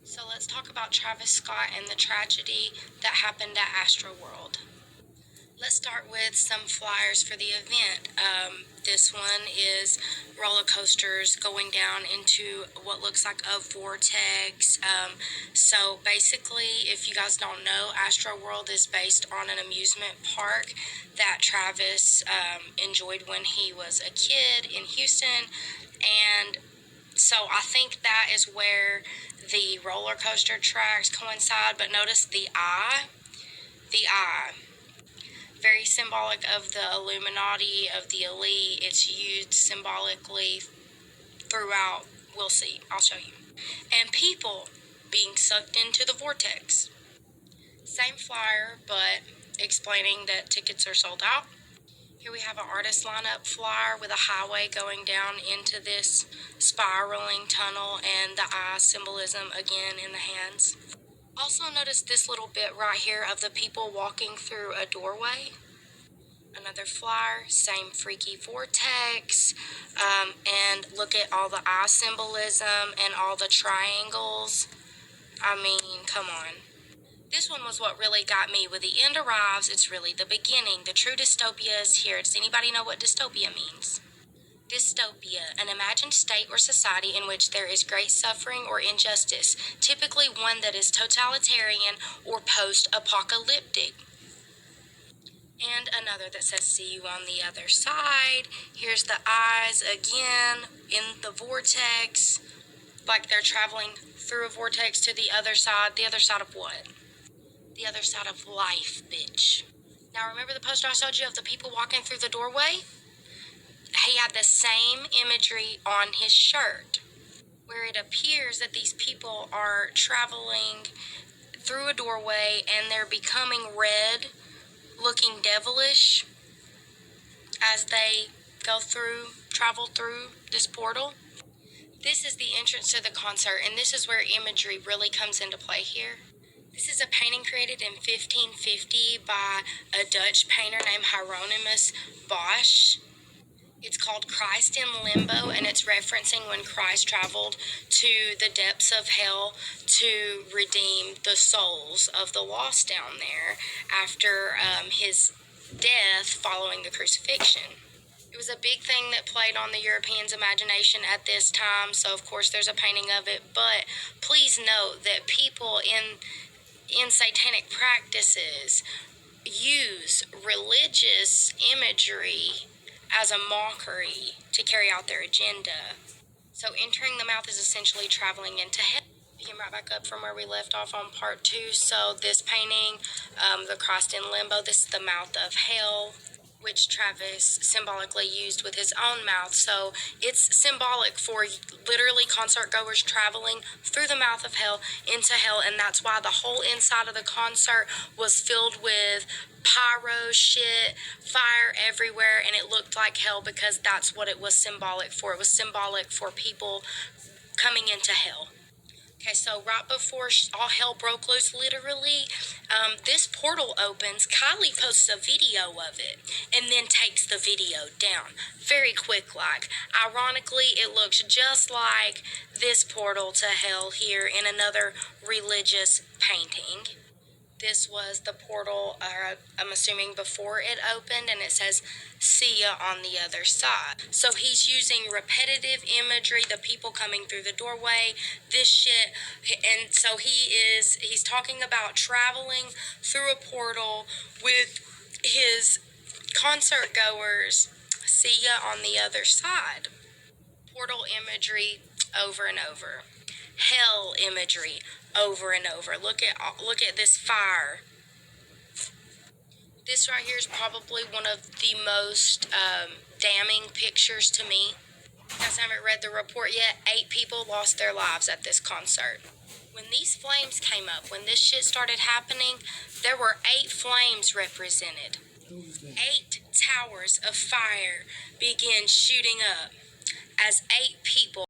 So let's talk about Travis Scott and the tragedy that happened at Astroworld. Let's start with some flyers for the event. This one is roller coasters going down into what looks like a vortex. So basically, if you guys don't know, Astroworld is based on an amusement park that Travis enjoyed when he was a kid in Houston. And so I think that is where the roller coaster tracks coincide. But notice the eye. The eye. Very symbolic of the Illuminati, of the elite. It's used symbolically throughout. We'll see. I'll show you. And people being sucked into the vortex. Same flyer, but explaining that tickets are sold out. Here we have an artist lineup flyer with a highway going down into this spiraling tunnel and the eye symbolism again in the hands. Also notice this little bit right here of the people walking through a doorway. Another flyer, same freaky vortex, and look at all the eye symbolism and all the triangles. I mean, come on. This one was what really got me. When the end arrives, it's really the beginning. The true dystopia is here. Does anybody know what dystopia means? Dystopia, an imagined state or society in which there is great suffering or injustice, typically one that is totalitarian or post-apocalyptic. And another that says, see you on the other side. Here's the eyes again in the vortex, like they're traveling through a vortex to the other side. The other side of what? The other side of life, bitch. Now remember the poster I showed you of the people walking through the doorway? He had the same imagery on his shirt, where it appears that these people are traveling through a doorway and they're becoming red, looking devilish as they travel through this portal. This is the entrance to the concert, and this is where imagery really comes into play here. This is a painting created in 1550 by a Dutch painter named Hieronymus Bosch. It's called Christ in Limbo, and it's referencing when Christ traveled to the depths of hell to redeem the souls of the lost down there after his death following the crucifixion. It was a big thing that played on the Europeans' imagination at this time, so of course there's a painting of it, but please note that people in satanic practices use religious imagery as a mockery to carry out their agenda. So entering the mouth is essentially traveling into hell. Picking right back up from where we left off on part 2. So this painting, the Christ in Limbo, this is the mouth of hell, which Travis symbolically used with his own mouth. So it's symbolic for literally concert goers traveling through the mouth of hell into hell, and that's why the whole inside of the concert was filled with pyro shit, fire everywhere, and it looked like hell because that's what it was symbolic for. It was symbolic for people coming into hell. Okay, so right before all hell broke loose, literally, this portal opens. Kylie posts a video of it and then takes the video down. Very quick like. Ironically, it looks just like this portal to hell here in another religious painting. This was the portal, I'm assuming, before it opened, and it says, see ya on the other side. So he's using repetitive imagery, the people coming through the doorway, this shit, and so he's talking about traveling through a portal with his concert goers, see ya on the other side. Portal imagery over and over. Hell imagery over and over. Look at this fire. This right here is probably one of the most damning pictures to me. You guys haven't read the report yet. 8 people lost their lives at this concert. When these flames came up, when this shit started happening, there were 8 flames represented. 8 towers of fire began shooting up as 8 people